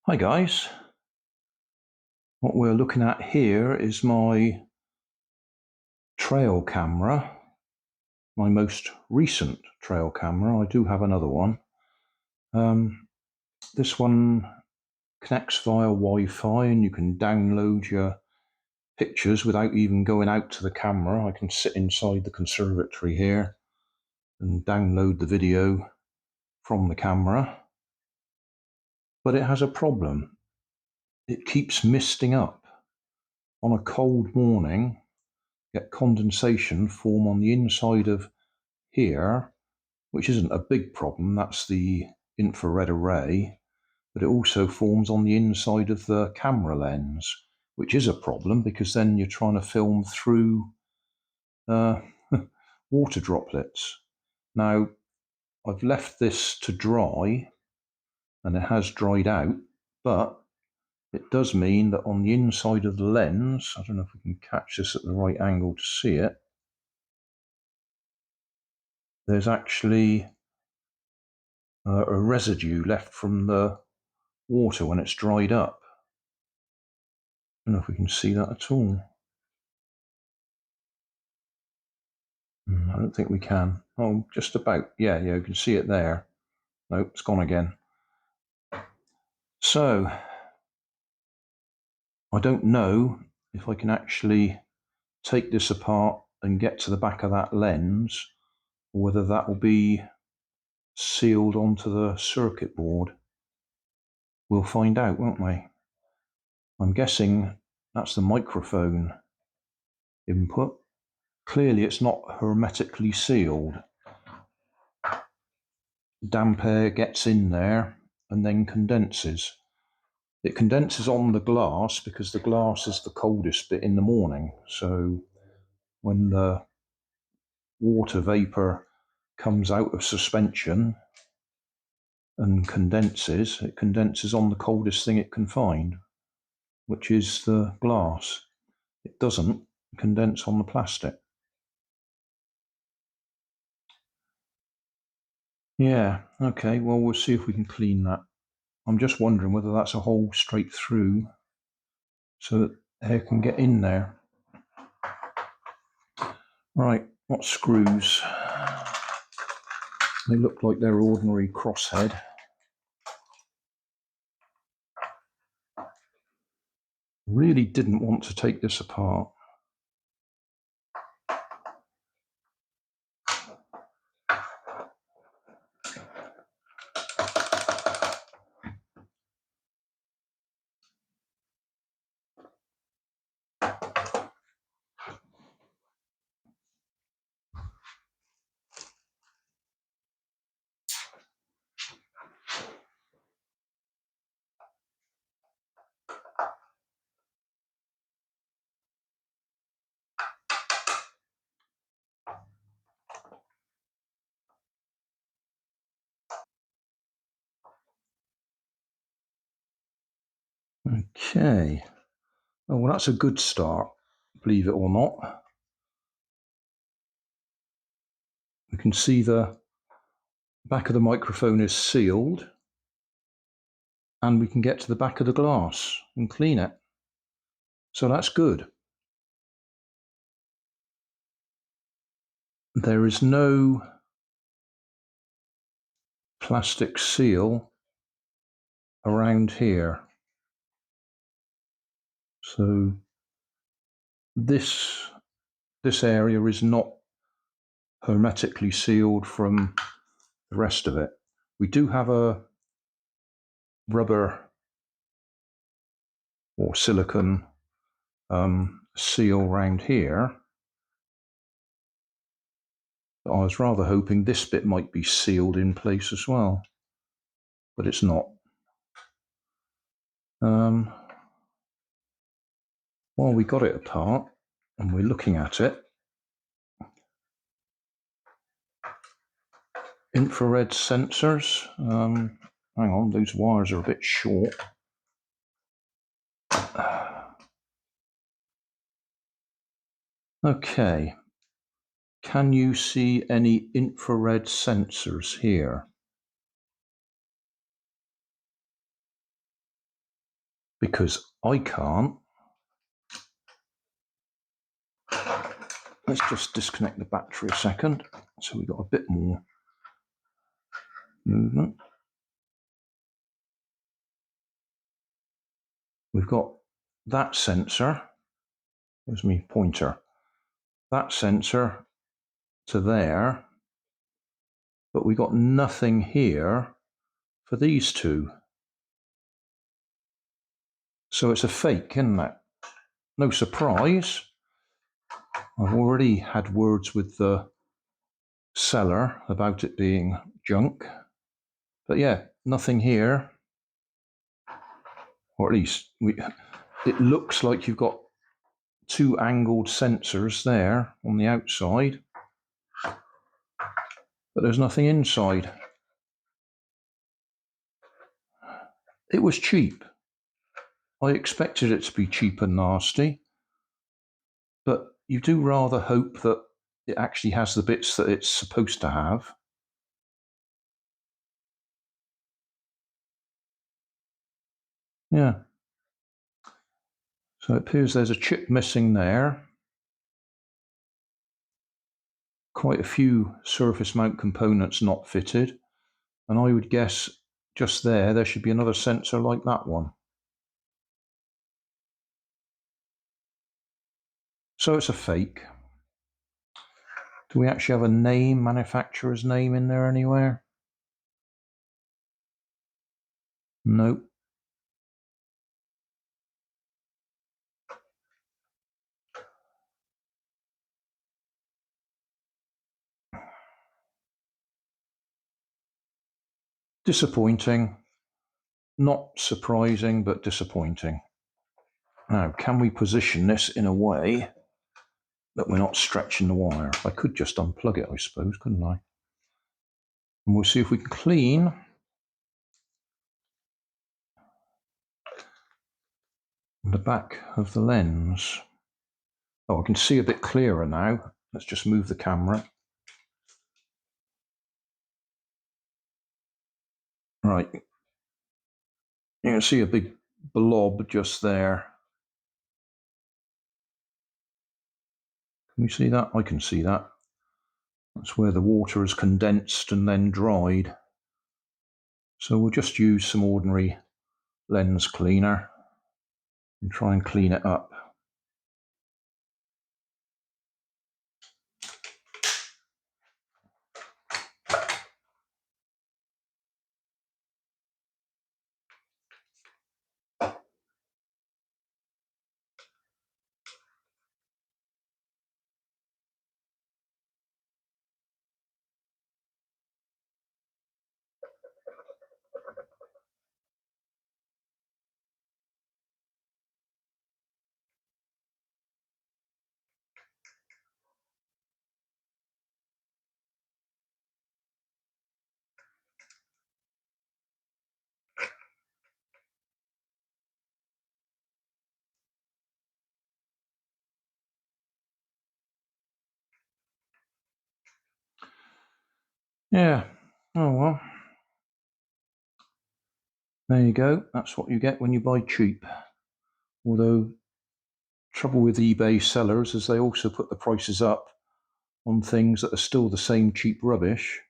Hi guys, what we're looking at here is my trail camera, my most recent trail camera. I do have another one. This one connects via Wi-Fi and you can download your pictures without even going out to the camera. I can sit inside the conservatory here and download the video from the camera. But it has a problem. It keeps misting up. On a cold morning, get condensation form on the inside of here, which isn't a big problem. That's the infrared array, but it also forms on the inside of the camera lens, which is a problem because then you're trying to film through water droplets. Now, I've left this to dry and it has dried out, but it does mean that on the inside of the lens, I don't know if we can catch this at the right angle to see it, there's actually a residue left from the water when it's dried up. I don't know if we can see that at all. I don't think we can. Oh, just about. Yeah, you can see it there. Nope, it's gone again. So, I don't know if I can actually take this apart and get to the back of that lens, or whether that will be sealed onto the circuit board. We'll find out, won't we? I'm guessing that's the microphone input. Clearly it's not hermetically sealed. Damp air gets in there and then condenses. It condenses on the glass because the glass is the coldest bit in the morning. So when the water vapor comes out of suspension and condenses, it condenses on the coldest thing it can find, which is the glass. It doesn't condense on the plastic. Yeah, okay, well, we'll see if we can clean that. I'm just wondering whether that's a hole straight through so that air can get in there. Right, what screws? They look like they're ordinary crosshead. Really didn't want to take this apart. Okay. Oh, well, that's a good start, believe it or not. We can see the back of the microphone is sealed, and we can get to the back of the glass and clean it. So that's good. There is no plastic seal around here. So this area is not hermetically sealed from the rest of it. We do have a rubber or silicone seal around here. But I was rather hoping this bit might be sealed in place as well, but it's not. While we got it apart and we're looking at it, infrared sensors. Hang on, those wires are a bit short. Okay, can you see any infrared sensors here? because I can't. Let's just disconnect the battery a second so we've got a bit more movement. We've got that sensor, there's my pointer, that sensor to there, but we got nothing here for these two. So it's a fake, isn't it? No surprise. I've already had words with the seller about it being junk. But yeah, nothing here. Or at least it looks like you've got two angled sensors there on the outside, but there's nothing inside. It was cheap. I expected it to be cheap and nasty, but you do rather hope that it actually has the bits that it's supposed to have. Yeah. So it appears there's a chip missing there. Quite a few surface mount components not fitted, and I would guess just there should be another sensor like that one. So it's a fake. Do we actually have a name, manufacturer's name in there anywhere? Nope. Disappointing. Not surprising, but disappointing. Now, can we position this in a way that we're not stretching the wire? I could just unplug it, I suppose, couldn't I? And we'll see if we can clean the back of the lens. Oh, I can see a bit clearer now. Let's just move the camera. Right. You can see a big blob just there. Can you see that? I can see that. That's where the water is condensed and then dried. So we'll just use some ordinary lens cleaner and try and clean it up. Yeah, oh well. There you go. That's what you get when you buy cheap. Although, trouble with eBay sellers is they also put the prices up on things that are still the same cheap rubbish,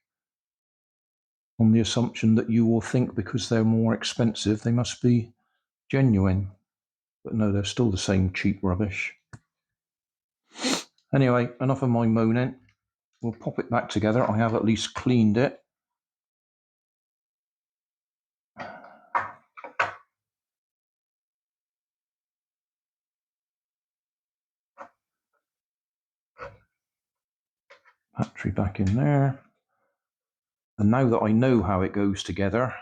on the assumption that you will think because they're more expensive, they must be genuine. But no, they're still the same cheap rubbish. Anyway, enough of my moaning. We'll pop it back together. I have at least cleaned it. Battery back in there. And now that I know how it goes together,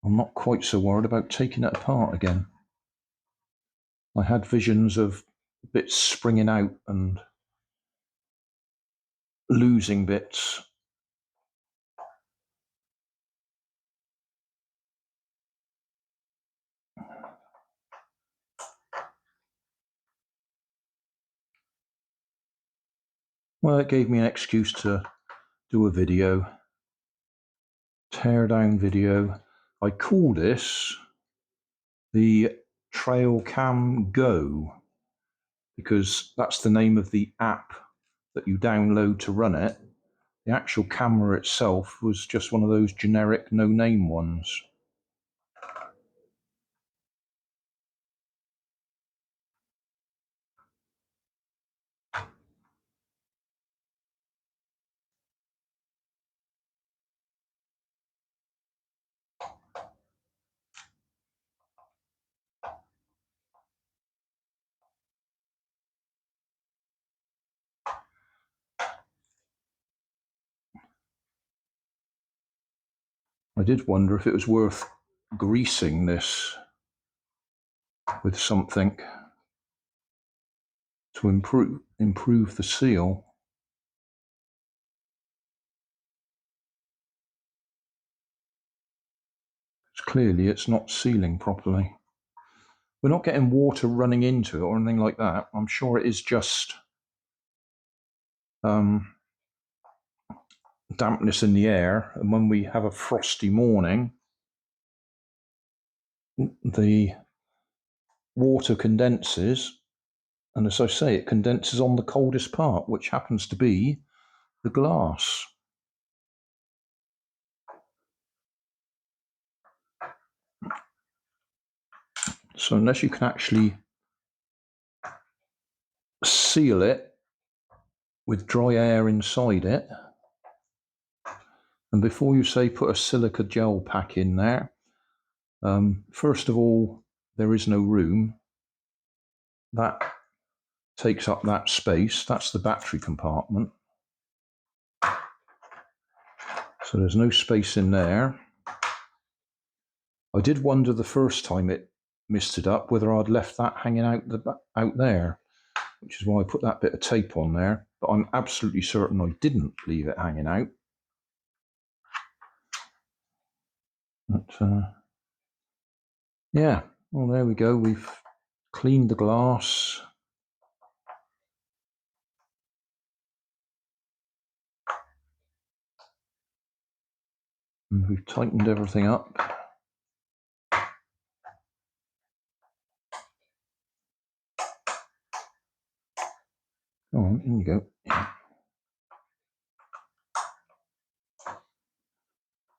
I'm not quite so worried about taking it apart again. I had visions of bits springing out and losing bits. Well, it gave me an excuse to do a video, teardown video. I call this the TrailCam Go, because that's the name of the app that you download to run it. The actual camera itself was just one of those generic no-name ones. I did wonder if it was worth greasing this with something to improve the seal. Clearly it's not sealing properly. We're not getting water running into it or anything like that. I'm sure it is just dampness in the air, and when we have a frosty morning, the water condenses, and as I say, it condenses on the coldest part, which happens to be the glass. So unless you can actually seal it with dry air inside it, and before you say put a silica gel pack in there, first of all, there is no room. That takes up that space. That's the battery compartment. So there's no space in there. I did wonder the first time it misted up whether I'd left that hanging out there, which is why I put that bit of tape on there. But I'm absolutely certain I didn't leave it hanging out. But yeah, well, there we go. We've cleaned the glass. And we've tightened everything up. Go on, in you go.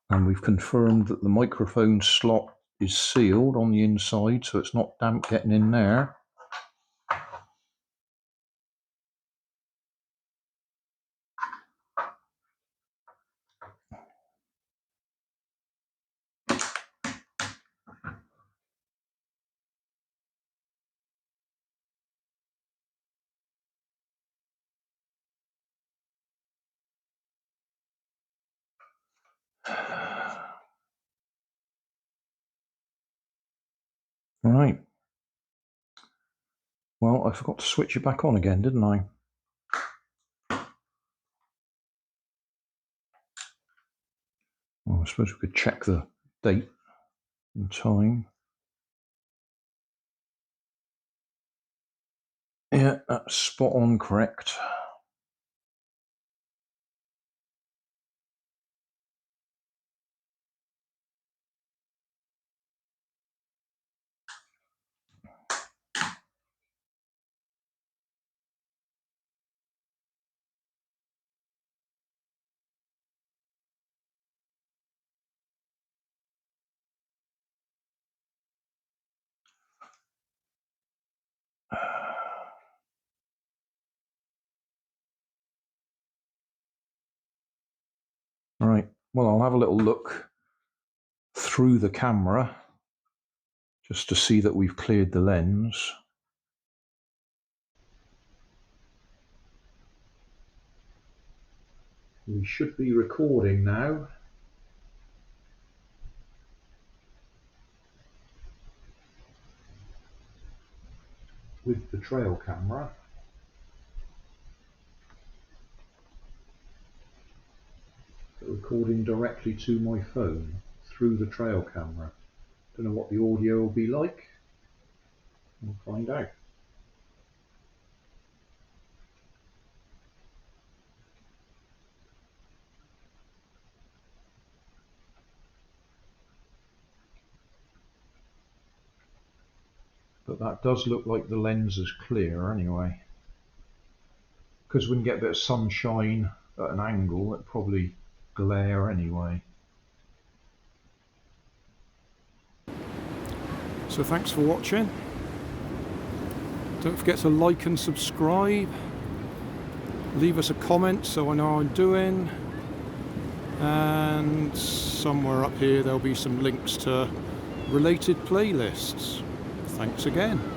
And we've confirmed that the microphone slot is sealed on the inside, so it's not damp getting in there. Right. Well, I forgot to switch it back on again, didn't I? Well, I suppose we could check the date and time. Yeah, that's spot on correct. Right, well, I'll have a little look through the camera just to see that we've cleared the lens. We should be recording now. With the trail camera. Recording directly to my phone through the trail camera. Don't know what the audio will be like. We'll find out. But that does look like the lens is clear anyway. Because we can get a bit of sunshine at an angle, it'd probably glare anyway. So thanks for watching. Don't forget to like and subscribe. Leave us a comment so I know how I'm doing. And somewhere up here there'll be some links to related playlists. Thanks again.